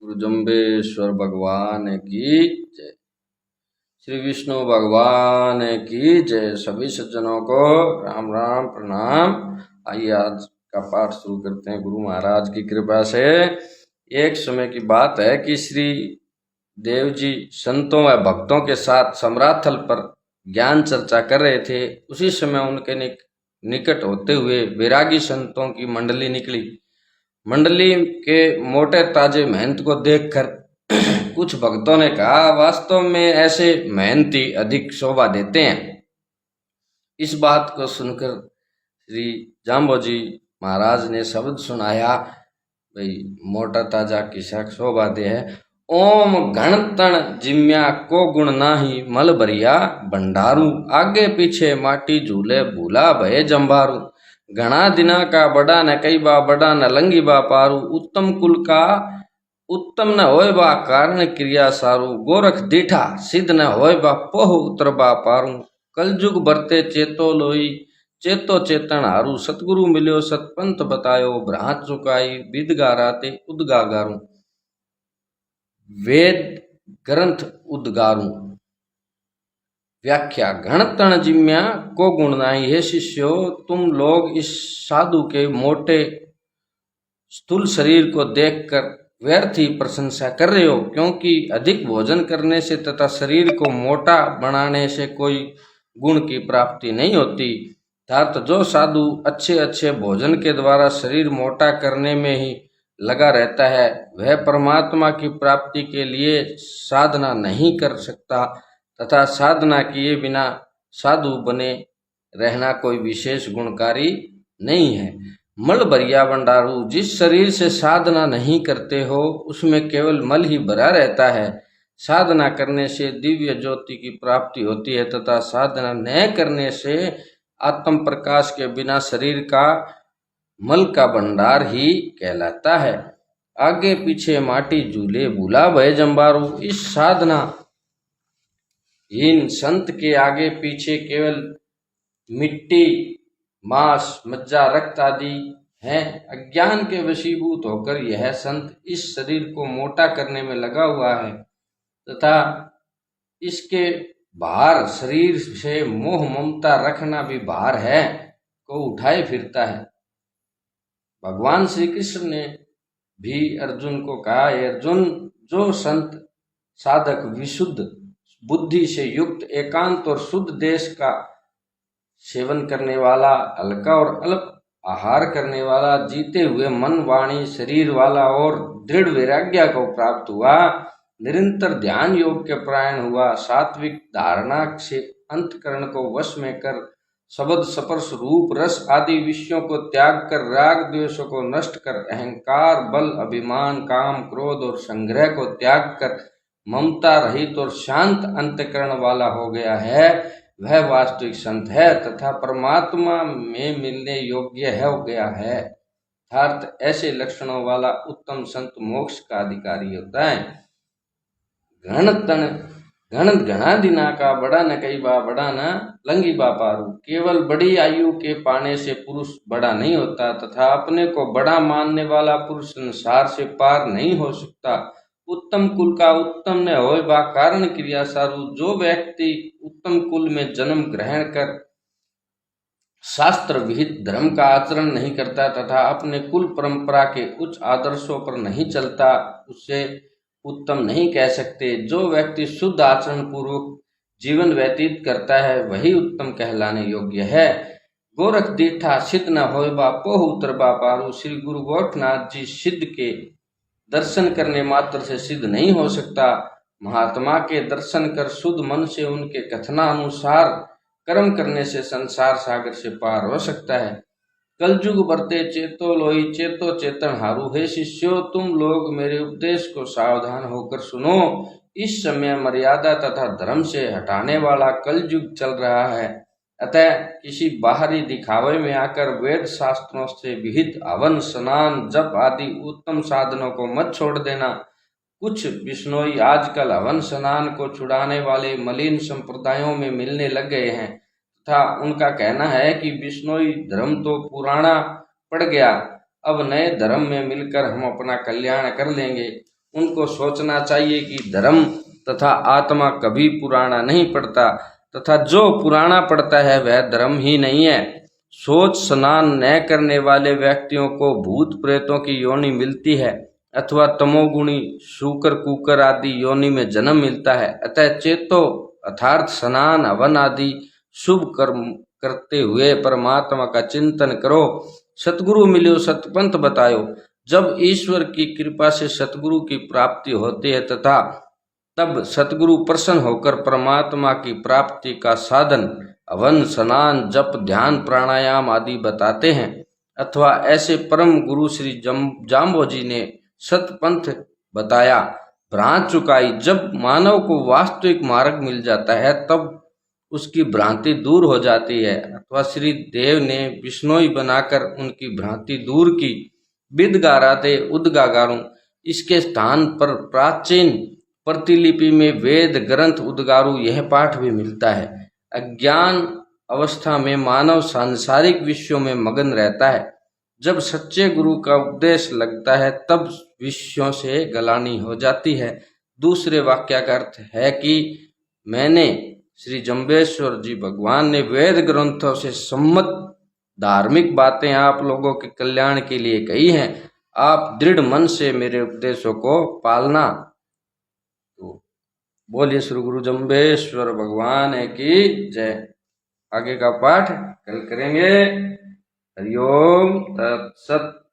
गुरु जम्बेश्वर भगवान की जय। श्री विष्णु भगवान की जय। सभी सज्जनों को राम राम प्रणाम। आइए आज का पाठ शुरू करते हैं गुरु महाराज की कृपा से। एक समय की बात है कि श्री देव जी संतों व भक्तों के साथ समराथल पर ज्ञान चर्चा कर रहे थे। उसी समय उनके निकट होते हुए वैरागी संतों की मंडली निकली। मंडली के मोटे ताजे महंत को देखकर कुछ भक्तों ने कहा, वास्तव में ऐसे महंती अधिक शोभा देते हैं। इस बात को सुनकर श्री जाम्बोजी महाराज ने शब्द सुनाया, भाई मोटा ताजा किसा शोभा दे है। ओम गणतण जिम्या को गुण नाही, मल भरिया भंडारू, आगे पीछे माटी झूले भूला भय जंबारू। घना दिना का बड़ा न कई बा, बड़ा न लंगी बा पारू, उत्तम कुल का उत्तम न होय बा, कारण क्रिया सारू। गोरख दीठा सिद्ध न होय बा, पोह उतर बा पारू। कलजुग बरते चेतो लोई, चेतो चेतन हारू। सतगुरु मिल्यो सतपंथ बतायो, भ्रांत चुकाई विदगा राते उदगा गारू। वेद ग्रंथ उद्गारू। व्याख्या। घणतण जिम्या को गुण नाही। हे शिष्यो, तुम लोग इस साधु के मोटे स्थूल शरीर को देखकर व्यर्थ ही प्रशंसा कर रहे हो, क्योंकि अधिक भोजन करने से तथा शरीर को मोटा बनाने से कोई गुण की प्राप्ति नहीं होती। अर्थात जो साधु अच्छे अच्छे भोजन के द्वारा शरीर मोटा करने में ही लगा रहता है, वह परमात्मा की प्राप्ति के लिए साधना नहीं कर सकता तथा साधना किए बिना साधु बने रहना कोई विशेष गुणकारी नहीं है। मल भरिया भंडारू। जिस शरीर से साधना नहीं करते हो उसमें केवल मल ही भरा रहता है। साधना करने से दिव्य ज्योति की प्राप्ति होती है तथा साधना न करने से आत्म प्रकाश के बिना शरीर का मल का भंडार ही कहलाता है। आगे पीछे माटी झूले भूला भय जंबारू। इस साधना हीन संत के आगे पीछे केवल मिट्टी, मांस, मज्जा, रक्त आदि हैं। अज्ञान के वशीभूत होकर यह संत इस शरीर को मोटा करने में लगा हुआ है तथा इसके भार शरीर से मोह ममता रखना भी भार है को उठाए फिरता है। भगवान श्री कृष्ण ने भी अर्जुन को कहा, अर्जुन, जो संत साधक विशुद्ध बुद्धि से युक्त एकांत और शुद्ध देश का सेवन करने वाला, हल्का और अल्प आहार करने वाला, जीते हुए मन वाणी शरीर वाला और दृढ़ वैराग्य को प्राप्त हुआ, निरंतर ध्यान योग के परायण हुआ, सात्विक धारणा से अंतकरण को वश में कर शब्द स्पर्श रूप रस आदि विषयों को त्याग कर राग द्वेषों को नष्ट कर अहंकार बल अभिमान काम क्रोध और संग्रह को त्याग कर ममता रहित और शांत अंतकरण वाला हो गया है, वह वास्तविक संत है तथा परमात्मा में मिलने योग्य हो गया है। अर्थात ऐसे लक्षणों वाला उत्तम संत मोक्ष का अधिकारी होता है। घन घना दिना का बड़ा न कई बा, बड़ा न लंगी बा पारू। केवल बड़ी आयु के पाने से पुरुष बड़ा नहीं होता तथा अपने को बड़ा मानने वाला पुरुष संसार से पार नहीं हो सकता। उत्तम कुल का उत्तम न होय बा, कारण क्रिया सारू। जो व्यक्ति उत्तम कुल में जन्म ग्रहण कर शास्त्र विहित धर्म का आचरण नहीं करता तथा अपने कुल परंपरा के उच्च आदर्शों पर नहीं चलता, उससे उत्तम नहीं कह सकते। जो व्यक्ति शुद्ध आचरण पूर्वक जीवन व्यतीत करता है वही उत्तम कहलाने योग्य है। गोरख दीठा सिद्ध न होय बा, पोह उतर बा पारू। श्री गुरु गोरखनाथ जी सिद्ध के दर्शन करने मात्र से सिद्ध नहीं हो सकता। महात्मा के दर्शन कर शुद्ध मन से उनके कथनानुसार कर्म करने से संसार सागर से पार हो सकता है। कलजुग बरते चेतो लोई, चेतो चेतन हारू। हे शिष्यो, तुम लोग मेरे उपदेश को सावधान होकर सुनो। इस समय मर्यादा तथा धर्म से हटाने वाला कलयुग चल रहा है, अतः किसी बाहरी दिखावे में आकर वेद शास्त्रों से विहित हवन स्नान जप आदि उत्तम साधनों को मत छोड़ देना। कुछ बिश्नोई आजकल हवन स्नान को छुड़ाने वाले मलिन संप्रदायों में मिलने लग गए हैं तथा उनका कहना है कि बिश्नोई धर्म तो पुराना पड़ गया, अब नए धर्म में मिलकर हम अपना कल्याण कर लेंगे। उनको सोचना चाहिए कि धर्म तथा आत्मा कभी पुराना नहीं पड़ता, तथा जो पुराना पड़ता है वह धर्म ही नहीं है। सोच स्नान न करने वाले व्यक्तियों को भूत प्रेतों की योनि मिलती है अथवा तमोगुणी शूकर कुकर आदि योनि में जन्म मिलता है। अतः चेतो अर्थात स्नान हवन आदि शुभ कर्म करते हुए परमात्मा का चिंतन करो। सतगुरु मिलो सतपंथ बतायो। जब ईश्वर की कृपा से सतगुरु की प्राप्ति होती है तथा तब सतगुरु प्रसन्न होकर परमात्मा की प्राप्ति का साधन हवन स्नान जप ध्यान प्राणायाम आदि बताते हैं, अथवा ऐसे परम गुरु श्री जाम्बोजी ने सतपंथ बताया, भ्रांत चुकाई। जब मानव को वास्तविक मार्ग मिल जाता है तब उसकी भ्रांति दूर हो जाती है, अथवा श्री देव ने बिश्नोई बनाकर उनकी भ्रांति दूर की। विदगाराते उद्गागारू, इसके स्थान पर प्राचीन प्रतिलिपि में वेद ग्रंथ उद्गारू यह पाठ भी मिलता है। अज्ञान अवस्था में मानव सांसारिक विषयों में मगन रहता है। जब सच्चे गुरु का उपदेश लगता है तब विषयों से गलानी हो जाती है। दूसरे वाक्य का अर्थ है कि मैंने श्री जम्बेश्वर जी भगवान ने वेद ग्रंथों से सम्मत धार्मिक बातें आप लोगों के कल्याण के लिए कही हैं। आप दृढ़ मन से मेरे उपदेशों को पालना। तो बोलिए श्री गुरु जम्बेश्वर भगवान की जय। आगे का पाठ कल करेंगे। हरिओम तत्सत।